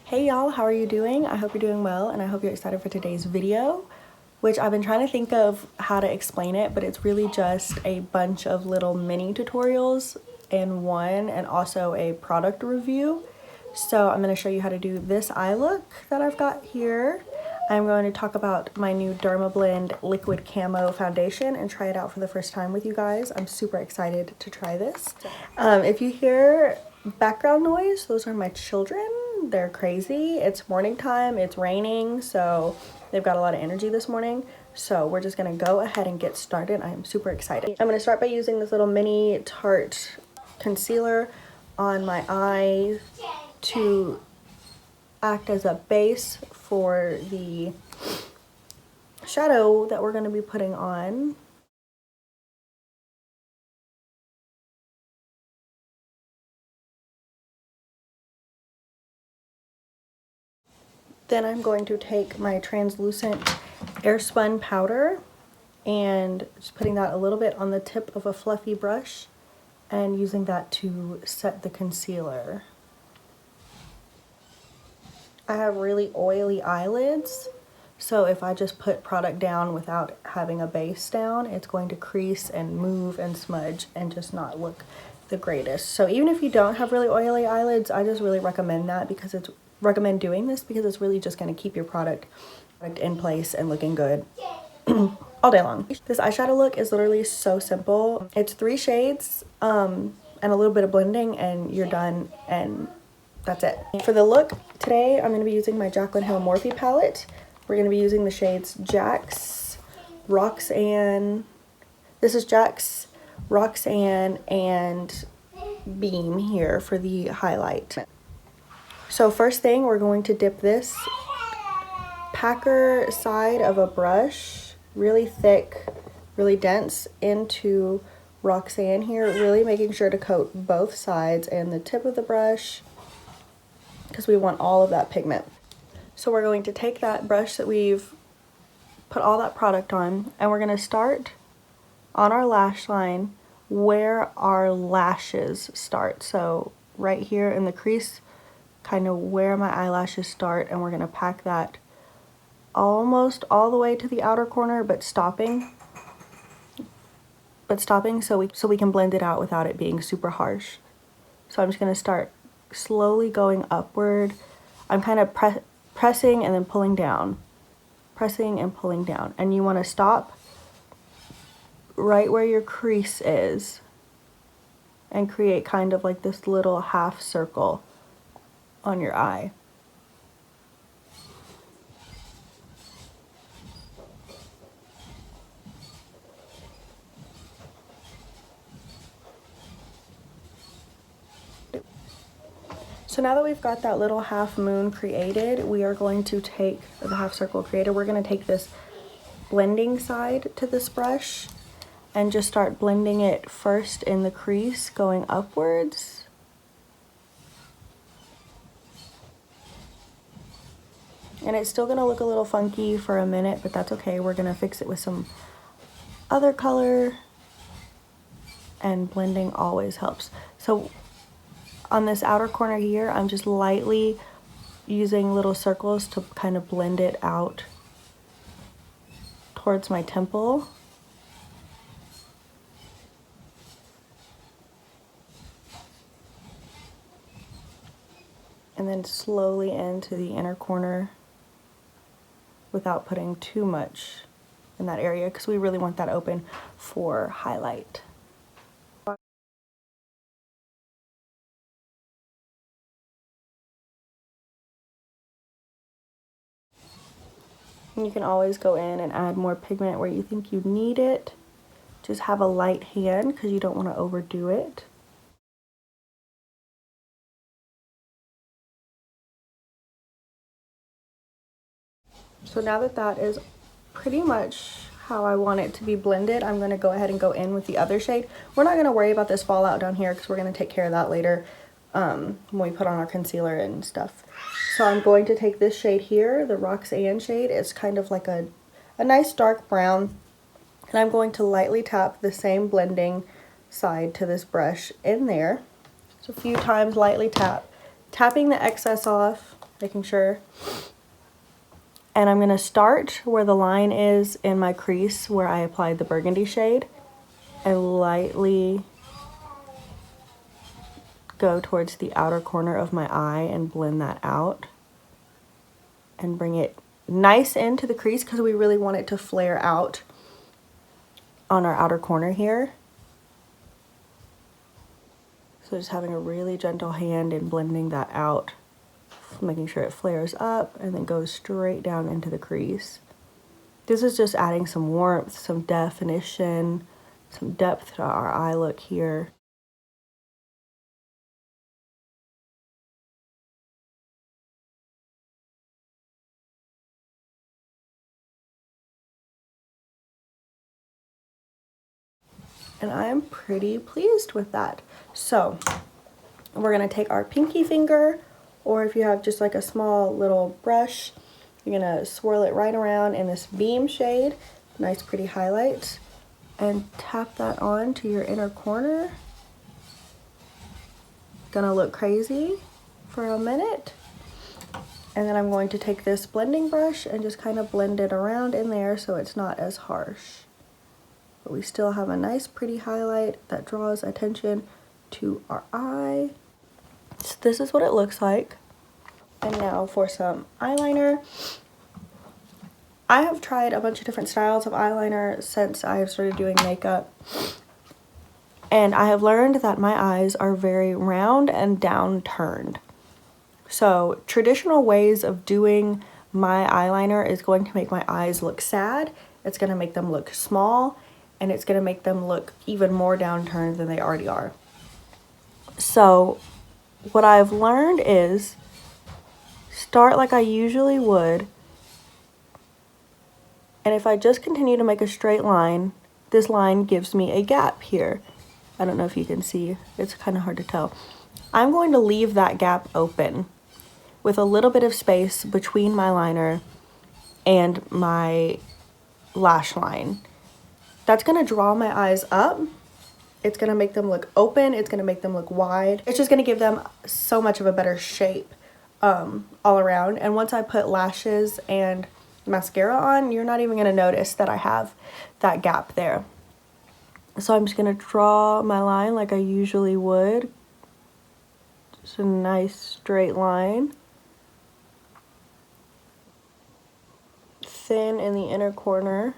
Hey y'all, how are you doing? I hope you're doing well and I hope you're excited for today's video, which I've been trying to think of how to explain it, but it's really just a bunch of little mini tutorials in one and also a product review. So I'm going to show you how to do this eye look that I've got here. I'm going to talk about my new Dermablend Liquid Camo Foundation and try it out for the first time with you guys. I'm super excited to try this. If you hear background noise, those are my children. They're crazy. It's morning time, it's raining, so they've got a lot of energy this morning. So we're just gonna go ahead and get started. I am super excited. I'm gonna start by using this little mini Tarte concealer on my eye to act as a base for the shadow that we're going to be putting on. Then I'm going to take my translucent airspun powder and just putting that a little bit on the tip of a fluffy brush and using that to set the concealer. I have really oily eyelids, so if I just put product down without having a base down, it's going to crease and move and smudge and just not look the greatest. So even if you don't have really oily eyelids, I just really recommend that because it's doing this because it's really just going to keep your product in place and looking good all day long. This eyeshadow look is literally so simple. It's 3 shades and a little bit of blending and you're done, and that's it. For the look today, I'm going to be using my Jaclyn Hill Morphe palette. We're going to be using the shades Jax, Roxanne. This is Jax, Roxanne, and Beam here for the highlight. So first thing, we're going to dip this packer side of a brush, really thick, really dense, into Roxanne here, really making sure to coat both sides and the tip of the brush because we want all of that pigment. So we're going to take that brush that we've put all that product on and we're going to start on our lash line where our lashes start. So right here in the crease, kind of where my eyelashes start, and we're going to pack that almost all the way to the outer corner, but stopping so we can blend it out without it being super harsh. So I'm just going to start slowly going upward. I'm kind of pressing and then pulling down, pressing and pulling down, and you want to stop right where your crease is and create kind of like this little half circle on your eye. So now that we've got that little half moon created, we are going to take the half circle created. We're going to take this blending side to this brush and just start blending it first in the crease, going upwards. And it's still going to look a little funky for a minute, but that's okay. We're going to fix it with some other color, and blending always helps. So on this outer corner here, I'm just lightly using little circles to kind of blend it out towards my temple. And then slowly into the inner corner without putting too much in that area because we really want that open for highlight. You can always go in and add more pigment where you think you need it. Just have a light hand because you don't want to overdo it. So now that that is pretty much how I want it to be blended, I'm going to go ahead and go in with the other shade. We're not going to worry about this fallout down here because we're going to take care of that later when we put on our concealer and stuff. So I'm going to take this shade here, the Roxanne shade. It's kind of like a nice dark brown. And I'm going to lightly tap the same blending side to this brush in there. So a few times, lightly tap. Tapping the excess off making sure. And I'm going to start where the line is in my crease where I applied the burgundy shade and lightly go towards the outer corner of my eye and blend that out and bring it nice into the crease because we really want it to flare out on our outer corner here. So just having a really gentle hand and blending that out, making sure it flares up and then goes straight down into the crease. This is just adding some warmth, some definition, some depth to our eye look here. And I am pretty pleased with that. So we're gonna take our pinky finger, or if you have just like a small little brush, you're gonna swirl it right around in this beam shade, nice pretty highlights, and tap that on to your inner corner. Gonna look crazy for a minute. And then I'm going to take this blending brush and just kind of blend it around in there so it's not as harsh. But we still have a nice pretty highlight that draws attention to our eye. So this is what it looks like. And now for some eyeliner. I have tried a bunch of different styles of eyeliner since I have started doing makeup. And I have learned that my eyes are very round and downturned. So traditional ways of doing my eyeliner is going to make my eyes look sad. It's going to make them look small. And it's going to make them look even more downturned than they already are. So what I've learned is start like I usually would. And if I just continue to make a straight line, this line gives me a gap here. I don't know if you can see, it's kind of hard to tell. I'm going to leave that gap open with a little bit of space between my liner and my lash line. That's going to draw my eyes up. It's going to make them look open. It's going to make them look wide. It's just going to give them so much of a better shape all around. And once I put lashes and mascara on, you're not even going to notice that I have that gap there. So I'm just going to draw my line like I usually would. Just a nice straight line. Thin in the inner corner.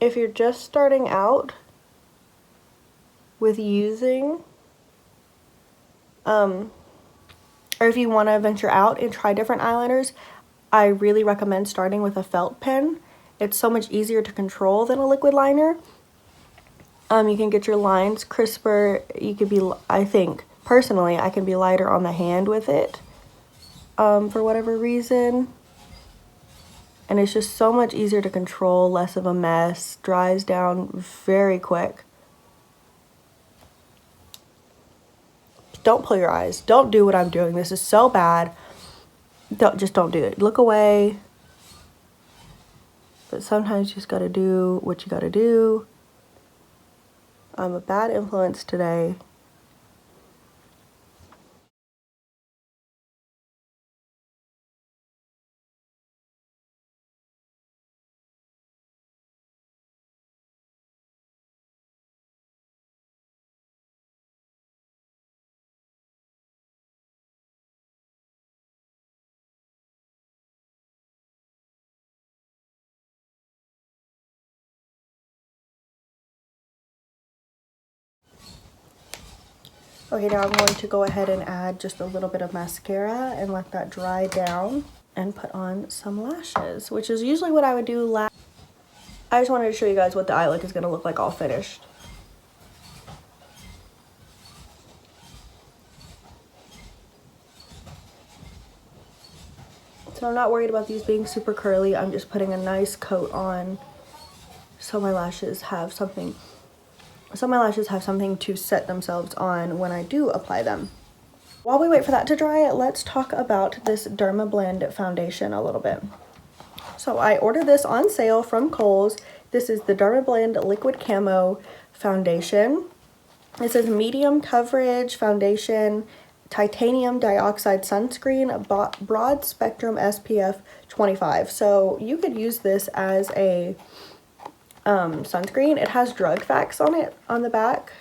If you're just starting out with using, or if you want to venture out and try different eyeliners, I really recommend starting with a felt pen. It's so much easier to control than a liquid liner. You can get your lines crisper. You could be, I think, personally, I can be lighter on the hand with it, for whatever reason. And it's just so much easier to control, less of a mess, dries down very quick. Don't pull your eyes. Don't do what I'm doing. This is so bad. Just don't do it. Look away. But sometimes you just gotta do what you gotta do. I'm a bad influence today. Okay, now I'm going to go ahead and add just a little bit of mascara and let that dry down and put on some lashes, which is usually what I would do last. I just wanted to show you guys what the eye look is going to look like all finished. So I'm not worried about these being super curly. I'm just putting a nice coat on so my lashes have something to set themselves on when I do apply them. While we wait for that to dry, let's talk about this Dermablend foundation a little bit. So I ordered this on sale from Kohl's. This is the Dermablend Liquid Camo Foundation. It says medium coverage foundation, titanium dioxide sunscreen, broad spectrum SPF 25. So you could use this as a sunscreen. It has drug facts on it on the back,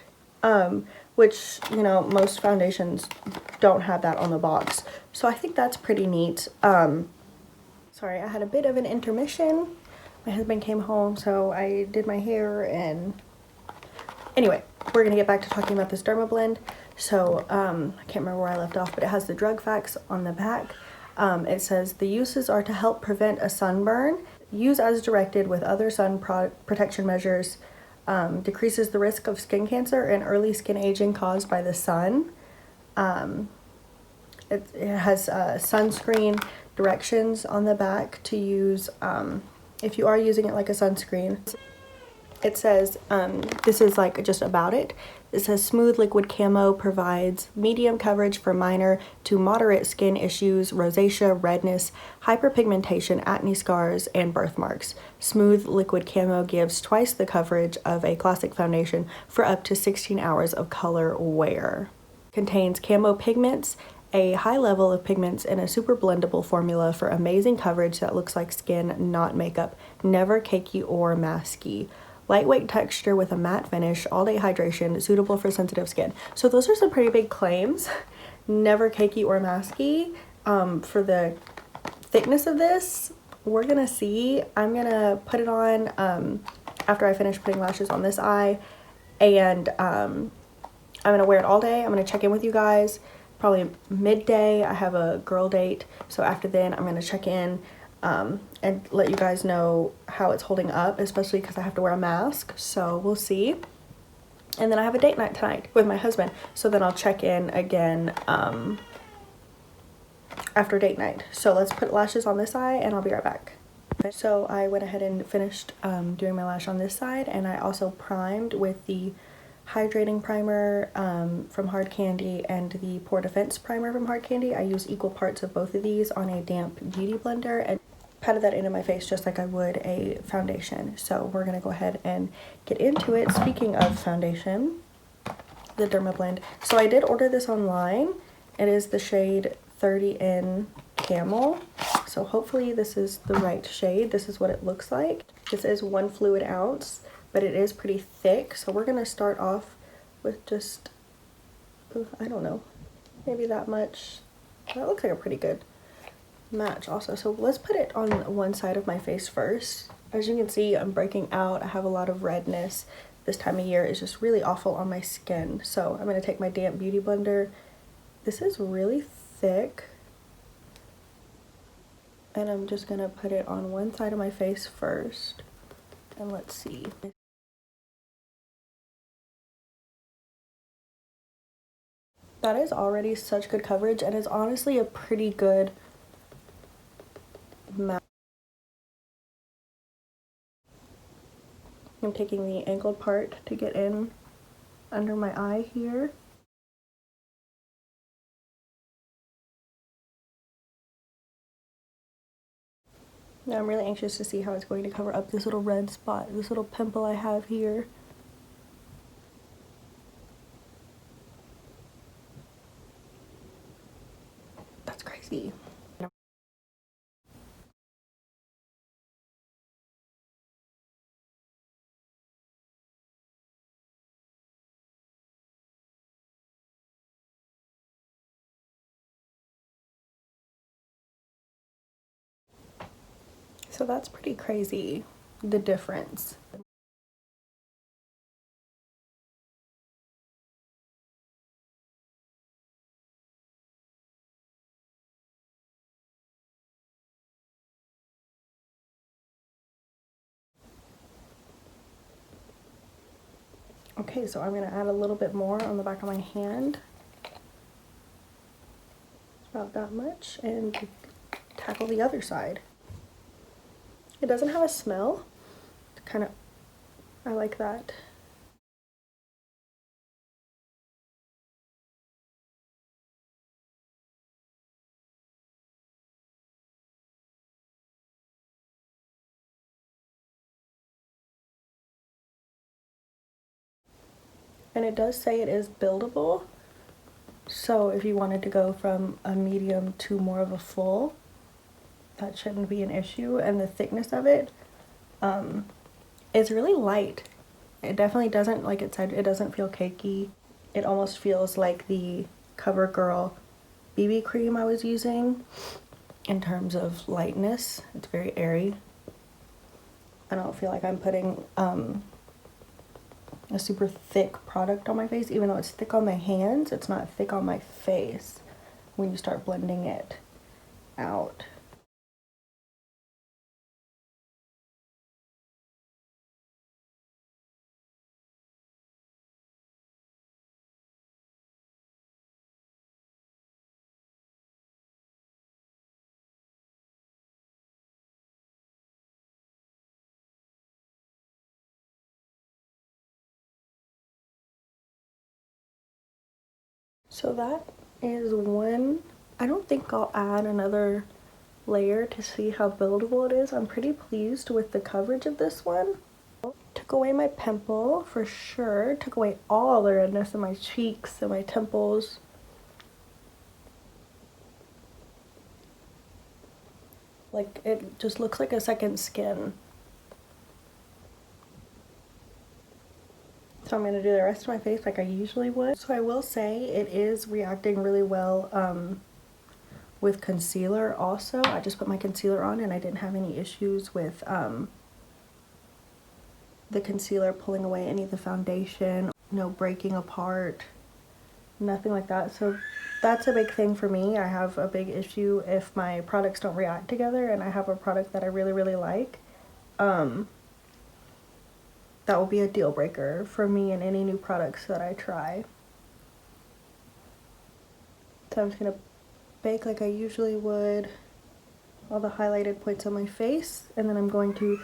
which, you know, most foundations don't have that on the box. So I think that's pretty neat. Sorry, I had a bit of an intermission. My husband came home, so I did my hair, and anyway, we're gonna get back to talking about this Dermablend. So I can't remember where I left off, but it has the drug facts on the back. It says the uses are to help prevent a sunburn, use as directed with other sun protection measures, decreases the risk of skin cancer and early skin aging caused by the sun. It has sunscreen directions on the back to use if you are using it like a sunscreen. It says, this is like just about it. It says smooth liquid camo provides medium coverage for minor to moderate skin issues, rosacea, redness, hyperpigmentation, acne scars, and birthmarks. Smooth liquid camo gives twice the coverage of a classic foundation for up to 16 hours of color wear. Contains camo pigments, a high level of pigments, and a super blendable formula for amazing coverage that looks like skin, not makeup. Never cakey or masky. Lightweight texture with a matte finish, all-day hydration, suitable for sensitive skin. So those are some pretty big claims. Never cakey or masky. For the thickness of this, we're gonna see. I'm gonna put it on after I finish putting lashes on this eye, and I'm gonna wear it all day. I'm gonna check in with you guys probably midday. I have a girl date, so after then I'm gonna check in and let you guys know how it's holding up, especially because I have to wear a mask, so we'll see. And then I have a date night tonight with my husband, so then I'll check in again after date night. So let's put lashes on this eye and I'll be right back. So I went ahead and finished doing my lash on this side, and I also primed with the hydrating primer from Hard Candy and the Pore Defense primer from Hard Candy. I use equal parts of both of these on a damp beauty blender and patted that into my face just like I would a foundation. So we're gonna go ahead and get into it. Speaking of foundation, the Dermablend. So I did order this online. It is the shade 30 in Camel. So hopefully this is the right shade. This is what it looks like. This is 1 fluid ounce, but it is pretty thick. So we're gonna start off with just, I don't know, maybe that much. That looks like a pretty good match also. So let's put it on one side of my face first. As you can see, I'm breaking out. I have a lot of redness. This time of year is just really awful on my skin. So I'm gonna take my damp beauty blender. This is really thick. And I'm just gonna put it on one side of my face first. And let's see. That is already such good coverage, and is honestly a pretty good match. I'm taking the angled part to get in under my eye here. Now I'm really anxious to see how it's going to cover up this little red spot, this little pimple I have here. That's crazy. So that's pretty crazy, the difference. Okay, so I'm gonna add a little bit more on the back of my hand. About that much, and tackle the other side. It doesn't have a smell. Kind of, I like that. and it does say it is buildable. So if you wanted to go from a medium to more of a full, that shouldn't be an issue. And the thickness of it is really light. It definitely doesn't, like it said, it doesn't feel cakey. It almost feels like the CoverGirl BB cream I was using in terms of lightness. It's very airy. I don't feel like I'm putting a super thick product on my face. Even though it's thick on my hands, it's not thick on my face when you start blending it out. So that is one. I don't think I'll add another layer to see how buildable it is. I'm pretty pleased with the coverage of this one. Took away my pimple for sure. Took away all the redness in my cheeks and my temples. Like, it just looks like a second skin. So I'm going to do the rest of my face like I usually would. So I will say it is reacting really well with concealer also. I just put my concealer on and I didn't have any issues with the concealer pulling away any of the foundation, no breaking apart, nothing like that. So that's a big thing for me. I have a big issue if my products don't react together and I have a product that I really, really like. That will be a deal breaker for me in any new products that I try. So I'm just going to bake like I usually would all the highlighted points on my face, and then I'm going to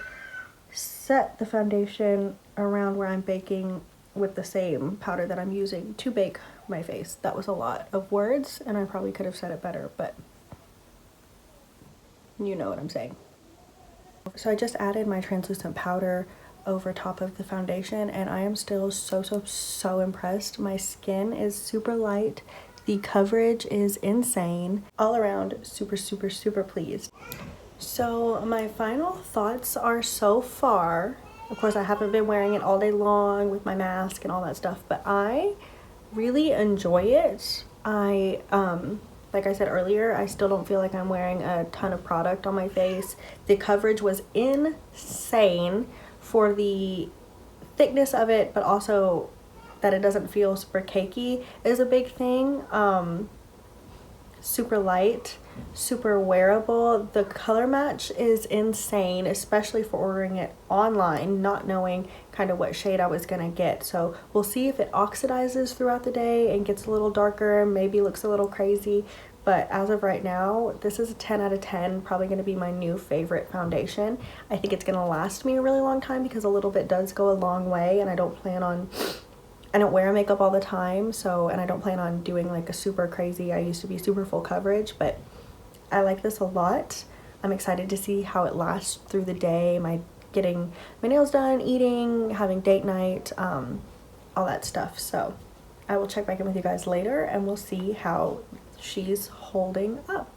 set the foundation around where I'm baking with the same powder that I'm using to bake my face. That was a lot of words and I probably could have said it better, but you know what I'm saying. So I just added my translucent powder over top of the foundation and I am still so impressed. My skin is super light. The coverage is insane. All around super pleased. So my final thoughts are so far, of course I haven't been wearing it all day long with my mask and all that stuff, but I really enjoy it. Like I said earlier, I still don't feel like I'm wearing a ton of product on my face. The coverage was insane for the thickness of it, but also that it doesn't feel super cakey is a big thing. Super light, super wearable. The color match is insane, especially for ordering it online, not knowing kind of what shade I was gonna get. So we'll see if it oxidizes throughout the day and gets a little darker, maybe looks a little crazy. But as of right now, this is a 10 out of 10, probably going to be my new favorite foundation. I think it's going to last me a really long time because a little bit does go a long way, and I don't wear makeup all the time, and I don't plan on doing like a super crazy, I used to be super full coverage, but I like this a lot. I'm excited to see how it lasts through the day, getting my nails done, eating, having date night, all that stuff. So I will check back in with you guys later and we'll see how she's holding up.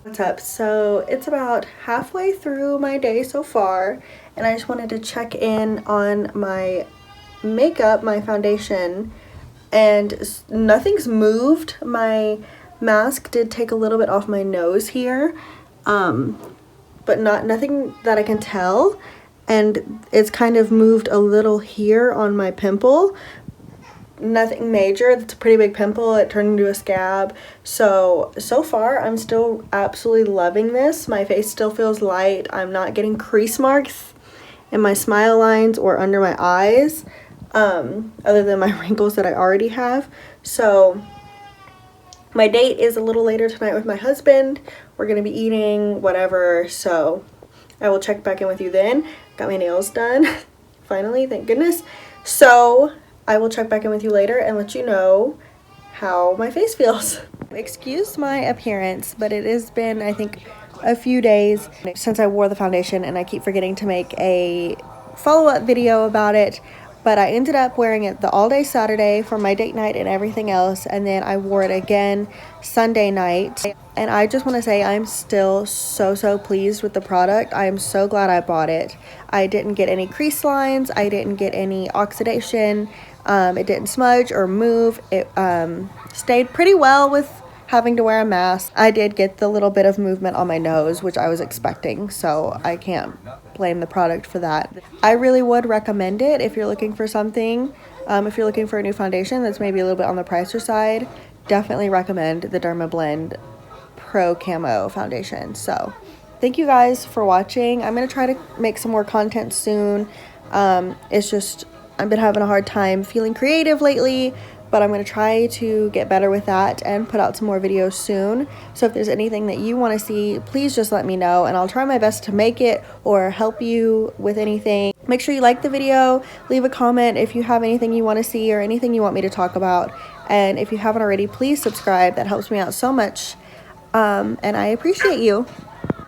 What's up? So it's about halfway through my day so far, and I just wanted to check in on my makeup, my foundation, and nothing's moved. My mask did take a little bit off my nose here, but nothing that I can tell, and it's kind of moved a little here on my pimple. Nothing major. It's a pretty big pimple. It turned into a scab. So far I'm still absolutely loving this. My face still feels light. I'm not getting crease marks in my smile lines or under my eyes, other than my wrinkles that I already have. So my date is a little later tonight with my husband. We're gonna be eating whatever, so I will check back in with you then. Got my nails done finally, thank goodness. So I will check back in with you later and let you know how my face feels. Excuse my appearance, but it has been, I think, a few days since I wore the foundation, and I keep forgetting to make a follow-up video about it. but I ended up wearing it the all day Saturday for my date night and everything else, and then I wore it again Sunday night. And I just want to say I'm still so pleased with the product. I am so glad I bought it. I didn't get any crease lines, I didn't get any oxidation, it didn't smudge or move. It stayed pretty well with having to wear a mask. I did get the little bit of movement on my nose, which I was expecting, so I can't blame the product for that. I really would recommend it if you're looking for something, if you're looking for a new foundation that's maybe a little bit on the pricier side. Definitely recommend the Dermablend Procamo foundation. So thank you guys for watching. I'm gonna try to make some more content soon. It's just I've been having a hard time feeling creative lately, but I'm going to try to get better with that and put out some more videos soon. So if there's anything that you want to see, please just let me know, and I'll try my best to make it or help you with anything. Make sure you like the video, leave a comment if you have anything you want to see or anything you want me to talk about. And if you haven't already, please subscribe. That helps me out so much, and I appreciate you.